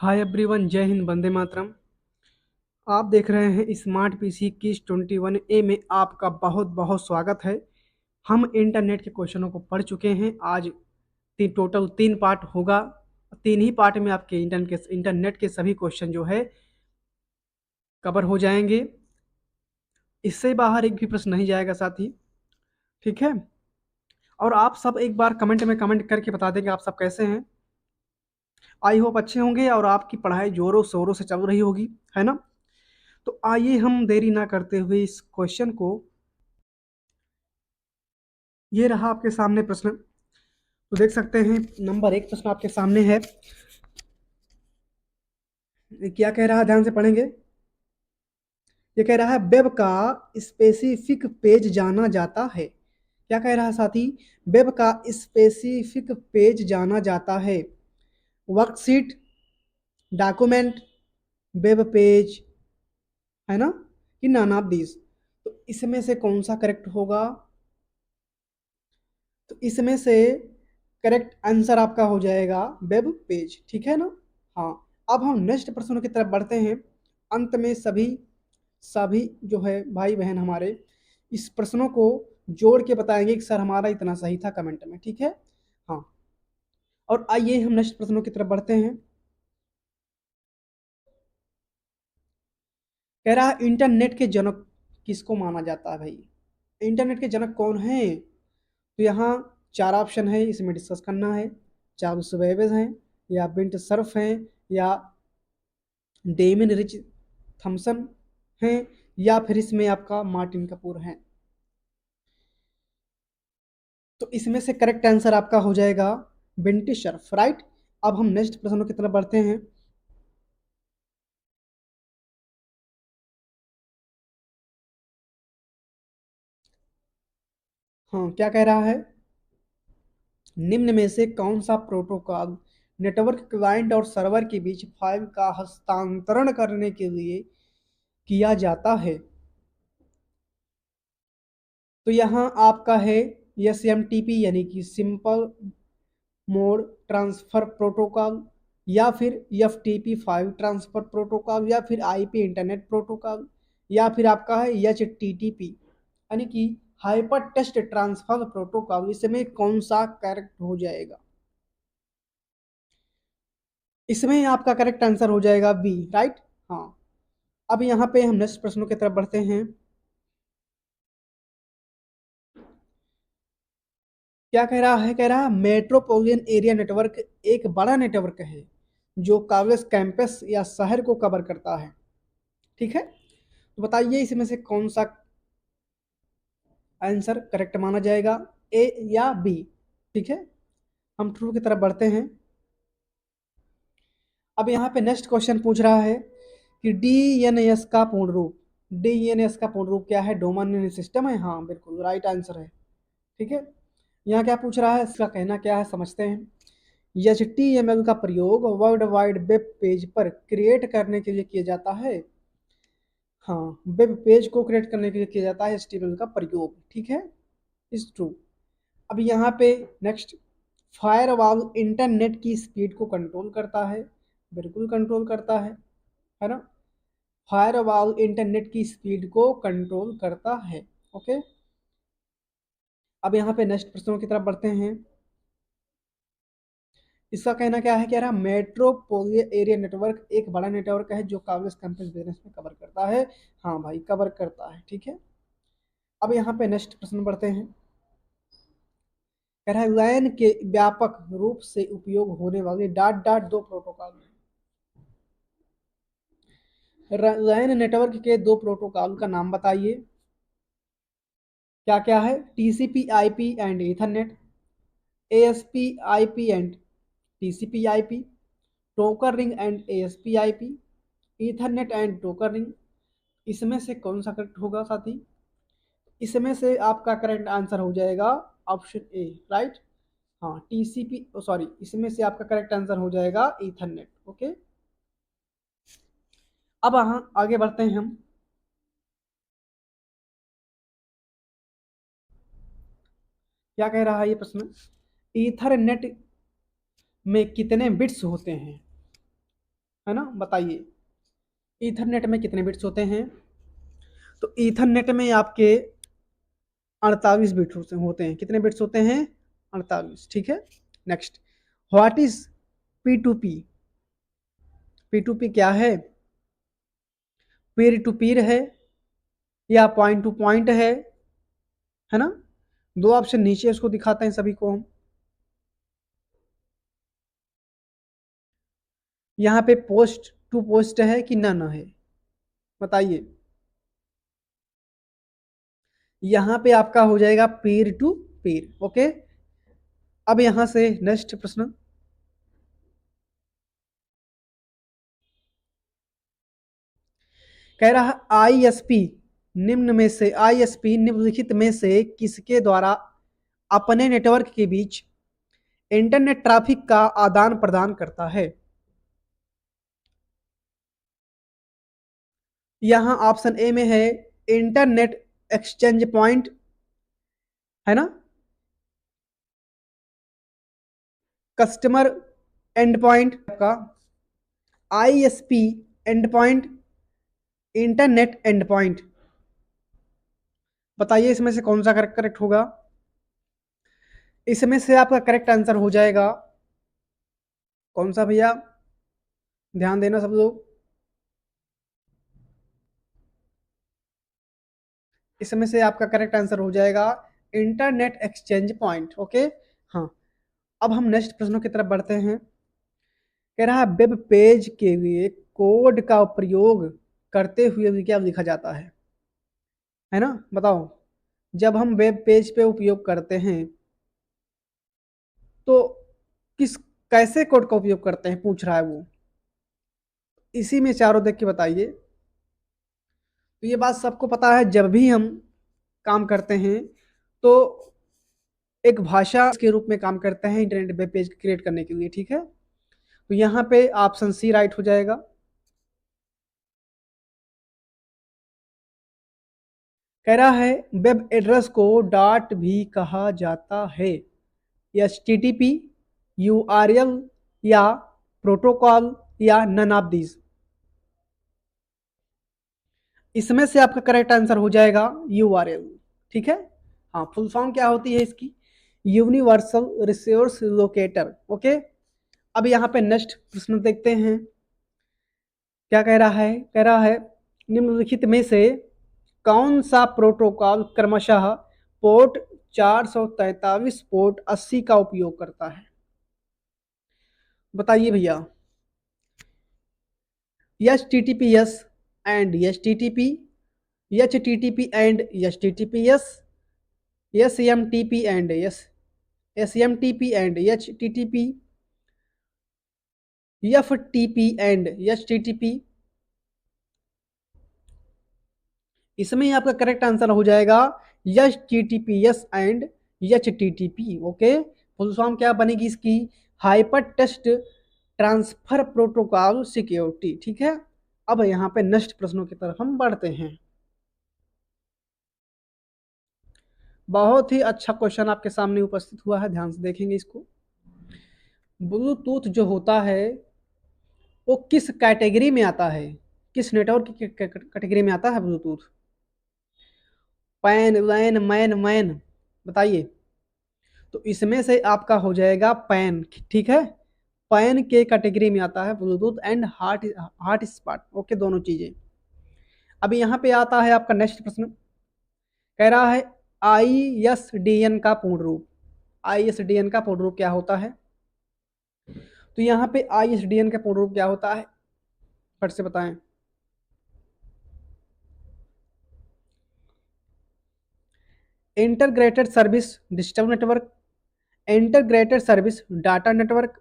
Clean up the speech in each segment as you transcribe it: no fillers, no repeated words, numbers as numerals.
Hi everyone, जय हिंद, वंदे मातरम। आप देख रहे हैं स्मार्ट पीसी किस 21 ए में आपका बहुत बहुत स्वागत है। हम इंटरनेट के क्वेश्चनों को पढ़ चुके हैं। आज टोटल 3 पार्ट होगा। 3 ही पार्ट में आपके इंटरनेट के सभी क्वेश्चन जो है कवर हो जाएंगे। इससे बाहर एक भी प्रश्न नहीं जाएगा साथी। ठीक है। और आप सब एक बार कमेंट में कमेंट करके बता देंगे आप सब कैसे हैं। आई होप अच्छे होंगे और आपकी पढ़ाई जोरों शोरों से चल रही होगी, है ना। तो आइए हम देरी ना करते हुए इस क्वेश्चन को, ये रहा आपके सामने प्रश्न। तो देख सकते हैं नंबर 1 प्रश्न आपके सामने है। ये क्या कह रहा है, ध्यान से पढ़ेंगे। ये कह रहा है वेब का स्पेसिफिक पेज जाना जाता है। क्या कह रहा है साथी? वेब का स्पेसिफिक पेज जाना जाता है। वर्कशीट, डॉक्यूमेंट, वेब पेज, है ना, कि नन ऑफ दिस। तो इसमें से कौन सा करेक्ट होगा? तो इसमें से करेक्ट आंसर आपका हो जाएगा वेब पेज। ठीक है ना। हाँ। अब हम नेक्स्ट प्रश्नों की तरफ बढ़ते हैं। अंत में सभी सभी जो है भाई बहन हमारे इस प्रश्नों को जोड़ के बताएंगे कि सर हमारा इतना सही था कमेंट में। ठीक है। हाँ। और आइए हम नेक्स्ट प्रश्नों की तरफ बढ़ते हैं। कह रहा है इंटरनेट के जनक किसको माना जाता है भाई? इंटरनेट के जनक कौन है? तो यहाँ 4 ऑप्शन है, इसमें डिस्कस करना है। चार्ल्स वेबेज हैं, या बिंट सर्फ हैं, या डेमिन रिच थॉमसन हैं, या फिर इसमें आपका मार्टिन कपूर हैं। तो इसमें से करेक्ट आंसर आपका हो जाएगा बिंटी शर्फ, राइट। अब हम नेक्स्ट प्रश्नों की तरफ बढ़ते हैं। हाँ, क्या कह रहा है? निम्न में से कौन सा प्रोटोकॉल नेटवर्क क्लाइंट और सर्वर के बीच फाइल का हस्तांतरण करने के लिए किया जाता है? तो यहाँ आपका है SMTP यानी कि सिंपल मोड ट्रांसफर प्रोटोकॉल, या फिर FTP फाइल ट्रांसफर प्रोटोकॉल, या फिर IP इंटरनेट प्रोटोकॉल, या फिर आपका है HTTP यानी कि हाइपर टेक्स्ट ट्रांसफर प्रोटोकॉल। इसमें कौन सा करेक्ट हो जाएगा? इसमें आपका करेक्ट आंसर हो जाएगा बी, राइट। हाँ। अब यहाँ पे हम नेक्स्ट प्रश्नों की तरफ बढ़ते हैं। क्या कह रहा है? कह रहा है मेट्रोपॉलिटन एरिया नेटवर्क एक बड़ा नेटवर्क है जो कॉलेज कैंपस या शहर को कवर करता है। ठीक है। तो बताइए इसमें से कौन सा आंसर करेक्ट माना जाएगा, ए या बी? ठीक है। हम ट्रू की तरफ बढ़ते हैं। अब यहाँ पे नेक्स्ट क्वेश्चन पूछ रहा है कि DNS का पूर्ण रूप। DNS का पूर्ण रूप क्या है? डोमेन नेम सिस्टम है। हाँ, बिल्कुल राइट आंसर है। ठीक है। यहाँ क्या पूछ रहा है, इसका कहना क्या है समझते हैं। HTML का प्रयोग वर्ल्ड वाइड वेब पेज पर क्रिएट करने के लिए किया जाता है। हाँ, वेब पेज को क्रिएट करने के लिए किया जाता है HTML का प्रयोग। ठीक है, इज ट्रू। अब यहाँ पे नेक्स्ट, फायरवॉल इंटरनेट की स्पीड को कंट्रोल करता है। बिल्कुल कंट्रोल करता है ना। फायरवॉल इंटरनेट की स्पीड को कंट्रोल करता है। ओके। अब यहाँ पे नेक्स्ट प्रश्नों की तरफ बढ़ते हैं। इसका कहना क्या है? कह रहा मेट्रोपोलियन एरिया नेटवर्क एक बड़ा नेटवर्क है जो कॉलेज कैंपस बिजनेस में कवर करता है। हाँ भाई, कवर करता है। ठीक है। अब यहाँ पे नेक्स्ट प्रश्न बढ़ते हैं। कह रहा है लैन के व्यापक रूप से उपयोग होने वाले डॉट डॉट दो प्रोटोकॉल। लैन नेटवर्क के दो प्रोटोकॉल का नाम बताइए। क्या क्या है? TCP/IP and Ethernet, ASP/IP and TCP/IP, token ring and ASP/IP, Ethernet and token ring. इसमें से कौन सा करेक्ट होगा साथी? इसमें से आपका करेक्ट आंसर हो जाएगा ऑप्शन ए, राइट। हाँ, TCP, सॉरी, इसमें से आपका करेक्ट आंसर हो जाएगा ईथरनेट। ओके। अब हाँ, आगे बढ़ते हैं हम। क्या कह रहा है ये प्रश्न? ईथरनेट में कितने बिट्स होते हैं? है ना। बताइए ईथरनेट में कितने बिट्स होते हैं? तो ईथरनेट में आपके 48 बिट्स होते हैं। कितने बिट्स होते हैं? 48। ठीक है। Next, what is P to P? P to P क्या है? पीर टू पीर है या पॉइंट टू पॉइंट है ना। दो ऑप्शन नीचे उसको दिखाते हैं सभी को हम। यहाँ पे पोस्ट टू पोस्ट है कि नन है? बताइए। यहाँ पे आपका हो जाएगा पीर टू पीर। ओके। अब यहाँ से नेक्स्ट प्रश्न कह रहा है आईएसपी निम्नलिखित में से किसके द्वारा अपने नेटवर्क के बीच इंटरनेट ट्रैफिक का आदान प्रदान करता है? यहां ऑप्शन ए में है इंटरनेट एक्सचेंज पॉइंट, है ना, कस्टमर एंड पॉइंट का, ISP and point, internet and point. बताइए इसमें से कौन सा करेक्ट होगा? इसमें से आपका करेक्ट आंसर हो जाएगा कौन सा भैया? ध्यान देना सब लोग। इसमें से आपका करेक्ट आंसर हो जाएगा इंटरनेट एक्सचेंज पॉइंट। ओके। हाँ। अब हम नेक्स्ट प्रश्नों की तरफ बढ़ते हैं। कह रहा है वेब पेज के लिए कोड का प्रयोग करते हुए क्या लिखा जाता है ना। बताओ जब हम वेब पेज पे उपयोग करते हैं तो किस कैसे कोड का उपयोग करते हैं पूछ रहा है वो। इसी में चारों देख के बताइए। तो ये बात सबको पता है, जब भी हम काम करते हैं तो एक भाषा के रूप में काम करते हैं इंटरनेट वेब पेज क्रिएट करने के लिए। ठीक है। तो यहाँ पे ऑप्शन सी राइट हो जाएगा। कह रहा है वेब एड्रेस को डॉट भी कहा जाता है, H T T P, you R L या प्रोटोकॉल या नन ऑफ दीज। इसमें से आपका करेक्ट आंसर हो जाएगा यू आर एल। ठीक है। हाँ, फुल फॉर्म क्या होती है इसकी? Universal resource locator. ओके। अब यहाँ पे नेक्स्ट प्रश्न देखते हैं क्या कह रहा है। कह रहा है निम्नलिखित में से कौन सा प्रोटोकॉल क्रमशः पोर्ट 443 पोर्ट 80 का उपयोग करता है? बताइए भैया। H T T P S and H T T P, H T T P and H T T P S, S M T P and S M T P and H T T P, F T P and H T T P. इसमें आपका correct answer हो जाएगा H T T P S and H T T P. Okay. Full form क्या बनेगी इसकी? Hyper text transfer protocol security. ठीक है। अब यहाँ पे नेक्स्ट प्रश्नों की तरफ हम बढ़ते हैं। बहुत ही अच्छा क्वेश्चन आपके सामने उपस्थित हुआ है, ध्यान से देखेंगे इसको। ब्लूटूथ जो होता है वो किस कैटेगरी में आता है? किस नेटवर्क की कैटेगरी में आता है ब्लूटूथ? पैन, लैन, मैन, मैन। बताइए। तो इसमें से आपका हो जाएगा पैन। ठीक है। पैन के कैटेगरी में आता है Bluetooth and heart spot. Okay, दोनों चीजें। अभी यहाँ पे आता है आपका नेक्स्ट प्रश्न। कह रहा है आई एस डी एन का पूर्ण रूप। आई एस डी एन का पूर्ण रूप क्या होता है? तो यहाँ पे आई एस डी एन का पूर्ण रूप क्या होता है? फट से बताएं। Integrated service digital network, integrated service data network,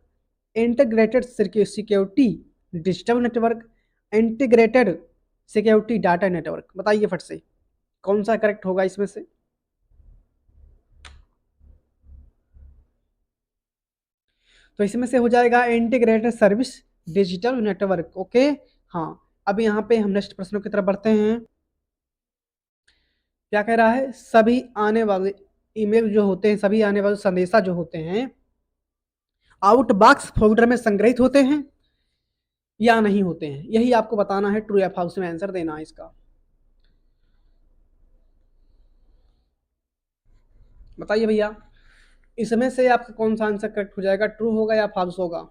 integrated security digital network, integrated security data network. बताइए फट से कौन सा करेक्ट होगा इसमें से? तो इसमें से हो जाएगा integrated service digital network. Okay. हाँ। अब यहाँ पे हम नेक्स्ट प्रश्नों की तरफ बढ़ते हैं। क्या कह रहा है? सभी आने वाले ईमेल जो होते हैं, सभी आने वाले संदेशा जो होते हैं आउटबॉक्स फोल्डर में संग्रहित होते हैं या नहीं होते हैं, यही आपको बताना है, ट्रू या फॉल्स में आंसर देना है इसका। बताइए भैया, इसमें से आपका कौन सा आंसर करेक्ट हो जाएगा, ट्रू होगा या फॉल्स होगा?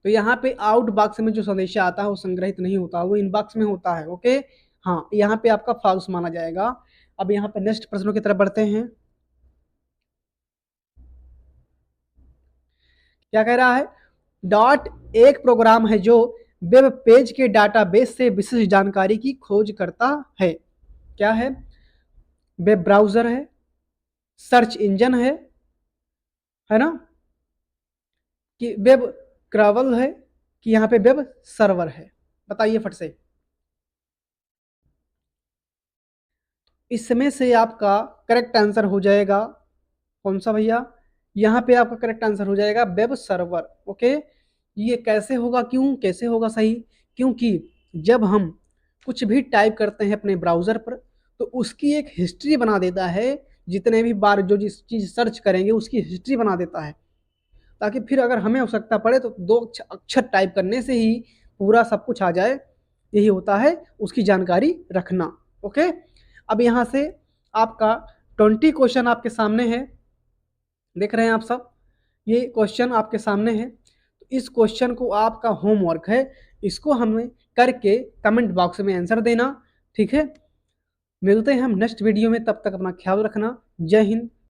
तो यहाँ पे आउट बॉक्स में जो संदेश आता है वो संग्रहित नहीं होता, वो इनबॉक्स में होता है। ओके, हाँ, यहाँ पे आपका फॉल्स माना जाएगा। अब यहाँ पे नेक्स्ट प्रश्नों की तरफ बढ़ते हैं। क्या कह रहा है? डॉट एक प्रोग्राम है जो वेब पेज के डाटाबेस से विशिष्ट जानकारी की खोज करता है। क्या है? वेब ब्राउजर है, सर्च इंजन है ना, कि वेब क्रॉवल है, कि यहाँ पे वेब सर्वर है? बताइए फट से। इसमें से आपका करेक्ट आंसर हो जाएगा कौन सा भैया? यहाँ पे आपका करेक्ट आंसर हो जाएगा वेब सर्वर। ओके, ये कैसे होगा, क्यों कैसे होगा सही? क्योंकि जब हम कुछ भी टाइप करते हैं अपने ब्राउजर पर, तो उसकी एक हिस्ट्री बना देता है, जितने भी बार जो जिस चीज सर्च करेंगे उसकी हिस्ट्री बना देता है, ताकि फिर अगर हमें आवश्यकता पड़े तो दो अक्षर टाइप करने से ही पूरा सब कुछ आ जाए। यही होता है उसकी जानकारी रखना। ओके, अब यहाँ से आपका 20 क्वेश्चन आपके सामने है, देख रहे हैं आप सब, ये क्वेश्चन आपके सामने है। तो इस क्वेश्चन को आपका होमवर्क है, इसको हमें करके कमेंट बॉक्स में आंसर देना। ठीक है, मिलते हैं हम नेक्स्ट वीडियो में, तब तक अपना ख्याल रखना। जय हिंद।